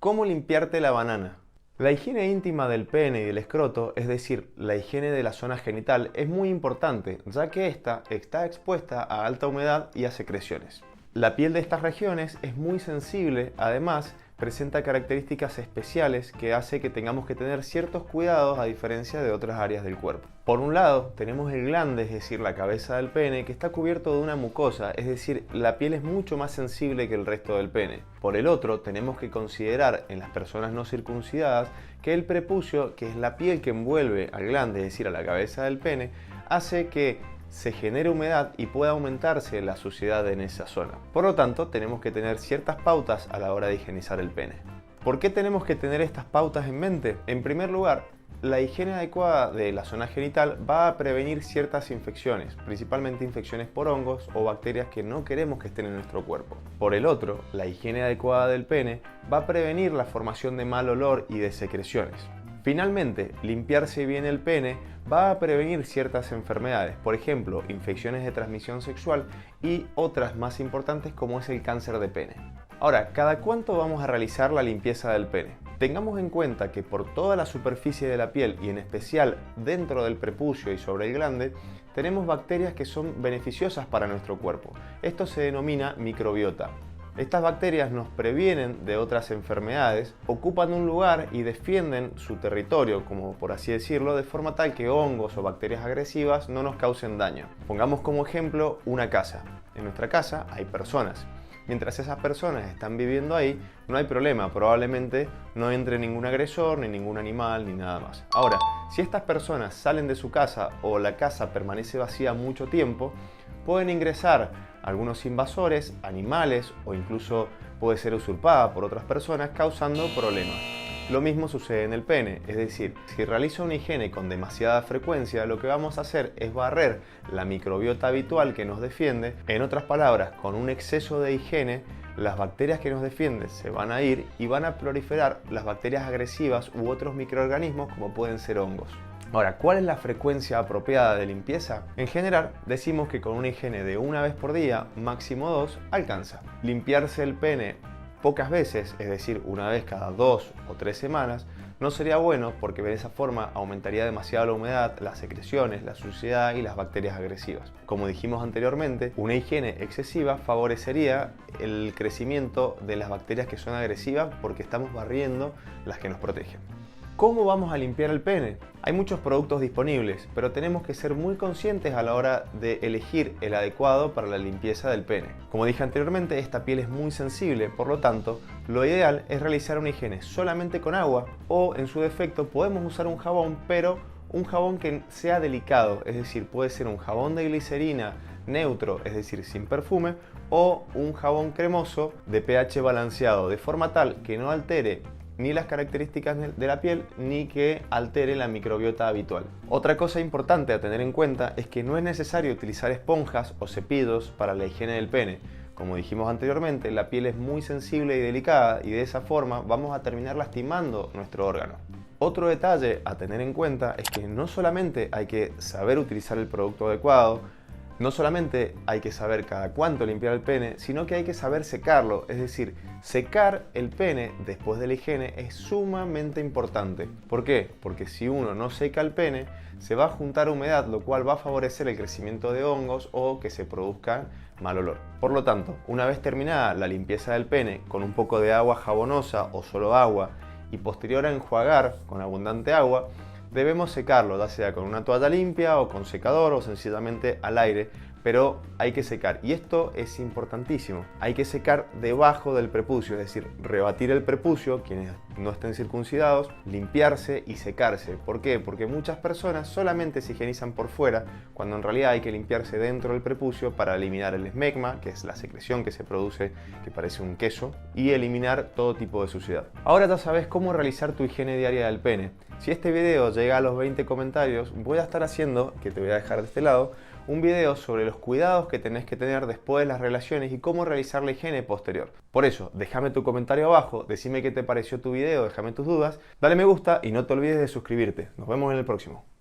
¿Cómo limpiarte la banana? La higiene íntima del pene y del escroto, es decir, la higiene de la zona genital, es muy importante, ya que ésta está expuesta a alta humedad y a secreciones. La piel de estas regiones es muy sensible, además presenta características especiales que hace que tengamos que tener ciertos cuidados a diferencia de otras áreas del cuerpo. Por un lado, tenemos el glande, es decir, la cabeza del pene, que está cubierto de una mucosa, es decir, la piel es mucho más sensible que el resto del pene. Por el otro, tenemos que considerar en las personas no circuncidadas que el prepucio, que es la piel que envuelve al glande, es decir, a la cabeza del pene, hace que se genere humedad y puede aumentarse la suciedad en esa zona. Por lo tanto, tenemos que tener ciertas pautas a la hora de higienizar el pene. ¿Por qué tenemos que tener estas pautas en mente? En primer lugar, la higiene adecuada de la zona genital va a prevenir ciertas infecciones, principalmente infecciones por hongos o bacterias que no queremos que estén en nuestro cuerpo. Por el otro, la higiene adecuada del pene va a prevenir la formación de mal olor y de secreciones. Finalmente, limpiarse bien el pene va a prevenir ciertas enfermedades, por ejemplo, infecciones de transmisión sexual y otras más importantes como es el cáncer de pene. Ahora, ¿cada cuánto vamos a realizar la limpieza del pene? Tengamos en cuenta que por toda la superficie de la piel y en especial dentro del prepucio y sobre el glande, tenemos bacterias que son beneficiosas para nuestro cuerpo. Esto se denomina microbiota. Estas bacterias nos previenen de otras enfermedades, ocupan un lugar y defienden su territorio, como por así decirlo, de forma tal que hongos o bacterias agresivas no nos causen daño. Pongamos como ejemplo una casa. En nuestra casa hay personas. Mientras esas personas están viviendo ahí, no hay problema, probablemente no entre ningún agresor, ni ningún animal, ni nada más. Ahora, si estas personas salen de su casa o la casa permanece vacía mucho tiempo, pueden ingresar algunos invasores, animales o incluso puede ser usurpada por otras personas causando problemas. Lo mismo sucede en el pene, es decir, si realizo una higiene con demasiada frecuencia, lo que vamos a hacer es barrer la microbiota habitual que nos defiende. En otras palabras, con un exceso de higiene, las bacterias que nos defienden se van a ir y van a proliferar las bacterias agresivas u otros microorganismos como pueden ser hongos. Ahora, ¿cuál es la frecuencia apropiada de limpieza? En general, decimos que con una higiene de una vez por día, máximo 2, alcanza. Limpiarse el pene pocas veces, es decir, una vez cada 2 o 3 semanas, no sería bueno porque de esa forma aumentaría demasiado la humedad, las secreciones, la suciedad y las bacterias agresivas. Como dijimos anteriormente, una higiene excesiva favorecería el crecimiento de las bacterias que son agresivas porque estamos barriendo las que nos protegen. ¿Cómo vamos a limpiar el pene? Hay muchos productos disponibles, pero tenemos que ser muy conscientes a la hora de elegir el adecuado para la limpieza del pene. Como dije anteriormente, esta piel es muy sensible, por lo tanto, lo ideal es realizar una higiene solamente con agua o, en su defecto, podemos usar un jabón, pero un jabón que sea delicado, es decir, puede ser un jabón de glicerina neutro, es decir, sin perfume, o un jabón cremoso de pH balanceado, de forma tal que no altere ni las características de la piel, ni que altere la microbiota habitual. Otra cosa importante a tener en cuenta es que no es necesario utilizar esponjas o cepillos para la higiene del pene. Como dijimos anteriormente, la piel es muy sensible y delicada y de esa forma vamos a terminar lastimando nuestro órgano. Otro detalle a tener en cuenta es que no solamente hay que saber utilizar el producto adecuado, no solamente hay que saber cada cuánto limpiar el pene, sino que hay que saber secarlo, es decir, secar el pene después de la higiene es sumamente importante. ¿Por qué? Porque si uno no seca el pene, se va a juntar humedad, lo cual va a favorecer el crecimiento de hongos o que se produzca mal olor. Por lo tanto, una vez terminada la limpieza del pene con un poco de agua jabonosa o solo agua y posterior a enjuagar con abundante agua, debemos secarlo, ya sea con una toalla limpia o con secador o sencillamente al aire, pero hay que secar. Y esto es importantísimo. Hay que secar debajo del prepucio, es decir, rebatir el prepucio, quienes no estén circuncidados, limpiarse y secarse. ¿Por qué? Porque muchas personas solamente se higienizan por fuera, cuando en realidad hay que limpiarse dentro del prepucio para eliminar el esmegma, que es la secreción que se produce, que parece un queso, y eliminar todo tipo de suciedad. Ahora ya sabes cómo realizar tu higiene diaria del pene. Si este video llega a los 20 comentarios, voy a estar haciendo, que te voy a dejar de este lado, un video sobre los cuidados que tenés que tener después de las relaciones y cómo realizar la higiene posterior. Por eso, déjame tu comentario abajo, decime qué te pareció tu video, déjame tus dudas, dale me gusta y no te olvides de suscribirte. Nos vemos en el próximo.